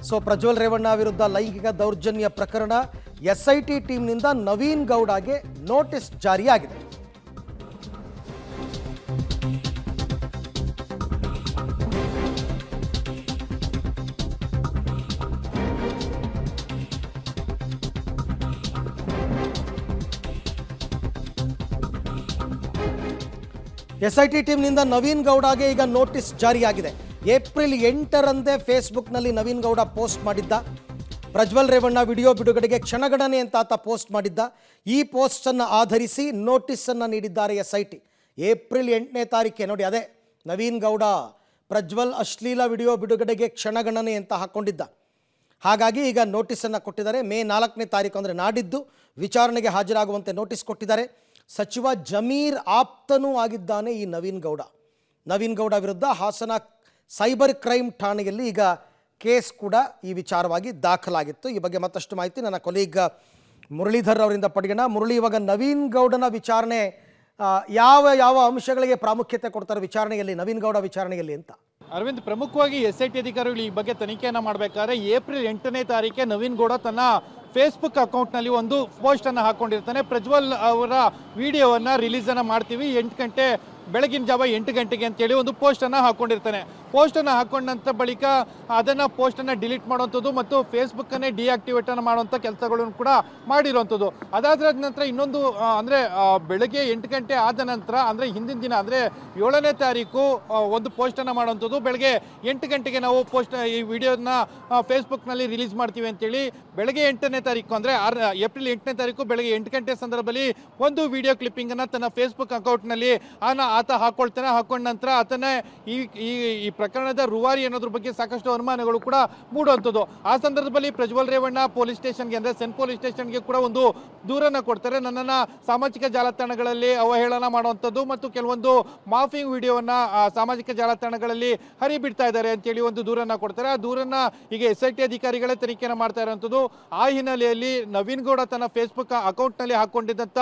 So Prajwal Revanna ವಿರುದ್ಧ ಲೈಂಗಿಕ ದೌರ್ಜನ್ಯ ಪ್ರಕರಣ ಎಸ್ಐಟಿ ಟೀಮ್ನಿಂದ ನವೀನ್ ಗೌಡಗೆ ನೋಟಿಸ್ ಜಾರಿಯಾಗಿದೆ. ಎಸ್ಐಟಿ ಟೀಮ್ನಿಂದ ನವೀನ್ ಗೌಡಗೆ ಈಗ ನೋಟಿಸ್ ಜಾರಿಯಾಗಿದೆ. ಏಪ್ರಿಲ್ 8ರಂದೇ ಫೇಸ್ಬುಕ್ನಲ್ಲಿ ನವೀನ್ ಗೌಡ ಪೋಸ್ಟ್ ಮಾಡಿದ್ದ. ಪ್ರಜ್ವಲ್ ರೇವಣ್ಣ ವಿಡಿಯೋ ಬಿಡುಗಡೆಗೆ ಕ್ಷಣಗಣನೆ ಅಂತ ಆತ ಪೋಸ್ಟ್ ಮಾಡಿದ್ದ. ಈ ಪೋಸ್ಟನ್ನು ಆಧರಿಸಿ ನೋಟಿಸನ್ನು ನೀಡಿದ್ದಾರೆ ಎಸ್ಐಟಿ. ಏಪ್ರಿಲ್ 8ನೇ ತಾರೀಕೆ ನೋಡಿ, ಅದೇ ನವೀನ್ ಗೌಡ ಪ್ರಜ್ವಲ್ ಅಶ್ಲೀಲ ವಿಡಿಯೋ ಬಿಡುಗಡೆಗೆ ಕ್ಷಣಗಣನೆ ಅಂತ ಹಾಕ್ಕೊಂಡಿದ್ದ. ಹಾಗಾಗಿ ಈಗ ನೋಟಿಸನ್ನು ಕೊಟ್ಟಿದ್ದಾರೆ. ಮೇ 4ನೇ ತಾರೀಕು ಅಂದರೆ ನಾಡಿದ್ದು ವಿಚಾರಣೆಗೆ ಹಾಜರಾಗುವಂತೆ ನೋಟಿಸ್ ಕೊಟ್ಟಿದ್ದಾರೆ. ಸಚಿವ ಜಮೀರ್ ಆಪ್ತನೂ ಆಗಿದ್ದಾನೆ ಈ ನವೀನ್ ಗೌಡ. ನವೀನ್ ಗೌಡ ವಿರುದ್ಧ ಹಾಸನ ಸೈಬರ್ ಕ್ರೈಮ್ ಠಾಣೆಯಲ್ಲಿ ಈಗ ಕೇಸ್ ಕೂಡ ಈ ವಿಚಾರವಾಗಿ ದಾಖಲಾಗಿತ್ತು. ಈ ಬಗ್ಗೆ ಮತ್ತಷ್ಟು ಮಾಹಿತಿ ನನ್ನ ಕೊಲೀಗ್ ಮುರಳೀಧರ್ ಅವರಿಂದ ಪಡೆಯೋಣ. ಮುರಳಿ, ಇವಾಗ ನವೀನ್ ಗೌಡನ ವಿಚಾರಣೆ ಯಾವ ಯಾವ ಅಂಶಗಳಿಗೆ ಪ್ರಾಮುಖ್ಯತೆ ಕೊಡ್ತಾರೆ ವಿಚಾರಣೆಯಲ್ಲಿ, ನವೀನ್ ಗೌಡ ವಿಚಾರಣೆಯಲ್ಲಿ ಅಂತ? ಅರವಿಂದ್, ಪ್ರಮುಖವಾಗಿ ಎಸ್ಐಟಿ ಅಧಿಕಾರಿಗಳು ಈ ಬಗ್ಗೆ ತನಿಖೆಯನ್ನು ಮಾಡಬೇಕಾದ್ರೆ ಏಪ್ರಿಲ್ 8ನೇ ತಾರೀಕೆ ನವೀನ್ ಗೌಡ ತನ್ನ ಫೇಸ್ಬುಕ್ ಅಕೌಂಟ್ನಲ್ಲಿ ಒಂದು ಪೋಸ್ಟನ್ನು ಹಾಕ್ಕೊಂಡಿರ್ತಾನೆ. ಪ್ರಜ್ವಲ್ ಅವರ ವಿಡಿಯೋವನ್ನು ರಿಲೀಸನ್ನು ಮಾಡ್ತೀವಿ 8 ಗಂಟೆ ಬೆಳಗಿನ ಜಾವ 8 ಗಂಟೆಗೆ ಅಂತೇಳಿ ಒಂದು ಪೋಸ್ಟನ್ನು ಹಾಕ್ಕೊಂಡಿರ್ತಾನೆ. ಪೋಸ್ಟನ್ನು ಹಾಕೊಂಡಂಥ ಬಳಿಕ ಅದನ್ನು ಪೋಸ್ಟನ್ನು ಡಿಲೀಟ್ ಮಾಡುವಂಥದ್ದು ಮತ್ತು ಫೇಸ್ಬುಕ್ಕನ್ನೇ ಡಿಆಕ್ಟಿವೇಟನ್ನು ಮಾಡುವಂಥ ಕೆಲಸಗಳನ್ನು ಕೂಡ ಮಾಡಿರುವಂಥದ್ದು. ಅದಾದ ನಂತರ ಇನ್ನೊಂದು ಅಂದರೆ ಬೆಳಗ್ಗೆ 8 ಗಂಟೆ ಆದ ನಂತರ ಅಂದರೆ ಹಿಂದಿನ ದಿನ ಅಂದರೆ 7ನೇ ತಾರೀಕು ಒಂದು ಪೋಸ್ಟನ್ನು ಮಾಡುವಂಥದ್ದು. ಬೆಳಗ್ಗೆ 8 ಗಂಟೆಗೆ ನಾವು ಈ ವಿಡಿಯೋನ ಫೇಸ್ಬುಕ್ನಲ್ಲಿ ರಿಲೀಸ್ ಮಾಡ್ತೀವಿ ಅಂತೇಳಿ ಬೆಳಗ್ಗೆ 8ನೇ ತಾರೀಕು ಅಂದರೆ ಏಪ್ರಿಲ್ 8ನೇ ತಾರೀಕು ಬೆಳಗ್ಗೆ 8 ಗಂಟೆ ಸಂದರ್ಭದಲ್ಲಿ ಒಂದು ವಿಡಿಯೋ ಕ್ಲಿಪ್ಪಿಂಗನ್ನು ತನ್ನ ಫೇಸ್ಬುಕ್ ಅಕೌಂಟ್ನಲ್ಲಿ ಆತ ಹಾಕ್ಕೊಳ್ತಾನೆ. ಹಾಕೊಂಡ ನಂತರ ಆತನೇ ಈ ಪ್ರಕರಣದ ರೂವಾರಿ ಅನ್ನೋದ್ರ ಬಗ್ಗೆ ಸಾಕಷ್ಟು ಅನುಮಾನಗಳು ಕೂಡ ಮೂಡುವಂಥದ್ದು. ಆ ಸಂದರ್ಭದಲ್ಲಿ ಪ್ರಜ್ವಲ್ ರೇವಣ್ಣ ಪೊಲೀಸ್ ಸ್ಟೇಷನ್ಗೆ ಅಂದರೆ ಸೆನ್ ಪೊಲೀಸ್ ಸ್ಟೇಷನ್ಗೆ ಕೂಡ ಒಂದು ದೂರನ್ನು ಕೊಡ್ತಾರೆ. ನನ್ನನ್ನು ಸಾಮಾಜಿಕ ಜಾಲತಾಣಗಳಲ್ಲಿ ಅವಹೇಳನ ಮಾಡುವಂಥದ್ದು ಮತ್ತು ಕೆಲವೊಂದು ಮಾಫಿಂಗ್ ವಿಡಿಯೋವನ್ನು ಸಾಮಾಜಿಕ ಜಾಲತಾಣಗಳಲ್ಲಿ ಹರಿಬಿಡ್ತಾ ಇದ್ದಾರೆ ಅಂತೇಳಿ ಒಂದು ದೂರನ್ನು ಕೊಡ್ತಾರೆ. ಆ ದೂರನ್ನು ಈಗ ಎಸ್ಐಟಿ ಅಧಿಕಾರಿಗಳೇ ತನಿಖೆಯನ್ನು ಮಾಡ್ತಾ ಇರುವಂಥದ್ದು. ಆ ಹಿನ್ನೆಲೆಯಲ್ಲಿ ನವೀನ್ ಗೌಡ ತನ್ನ ಫೇಸ್ಬುಕ್ ಅಕೌಂಟ್ನಲ್ಲಿ ಹಾಕೊಂಡಿದ್ದಂಥ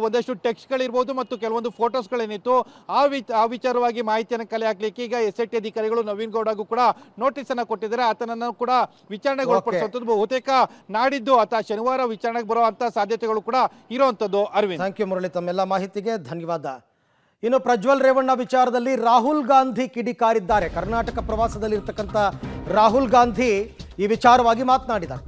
ಒಂದಷ್ಟು ಟೆಕ್ಸ್ಟ್ಗಳಿರ್ಬೋದು ಮತ್ತು ಕೆಲವೊಂದು ಫೋಟೋಸ್ಗಳೇನಿತ್ತು ಆ ವಿಚಾರವಾಗಿ ಮಾಹಿತಿಯನ್ನು ಕಲೆ ಹಾಕಲಿಕ್ಕೆ ಈಗ ಎಸ್ಐಟಿ ಅಧಿಕಾರಿಗಳು ನವೀನ್ ಗೌಡಗೂ ಕೂಡ ನೋಟಿಸ್ ಅನ್ನು ಕೊಟ್ಟಿದ್ದಾರೆ. ಆತನನ್ನು ಕೂಡ ವಿಚಾರಣೆಗೆ ಒಳಪಡಿಸುವಂಥದ್ದು ಬಹುತೇಕ ನಾಡಿದ್ದು ಆತ ಶನಿವಾರ ವಿಚಾರಣೆಗೆ ಬರುವಂತ ಸಾಧ್ಯತೆಗಳು ಕೂಡ ಇರುವಂತದ್ದು. ಅರವಿಂದ್, ಥ್ಯಾಂಕ್ ಯು ಮುರಳಿ, ತಮ್ಮೆಲ್ಲ ಮಾಹಿತಿಗೆ ಧನ್ಯವಾದ. ಇನ್ನು ಪ್ರಜ್ವಲ್ ರೇವಣ್ಣ ವಿಚಾರದಲ್ಲಿ ರಾಹುಲ್ ಗಾಂಧಿ ಕಿಡಿಕಾರಿದ್ದಾರೆ. ಕರ್ನಾಟಕ ಪ್ರವಾಸದಲ್ಲಿ ಇರ್ತಕ್ಕಂಥ ರಾಹುಲ್ ಗಾಂಧಿ ಈ ವಿಚಾರವಾಗಿ ಮಾತನಾಡಿದ್ದಾರೆ.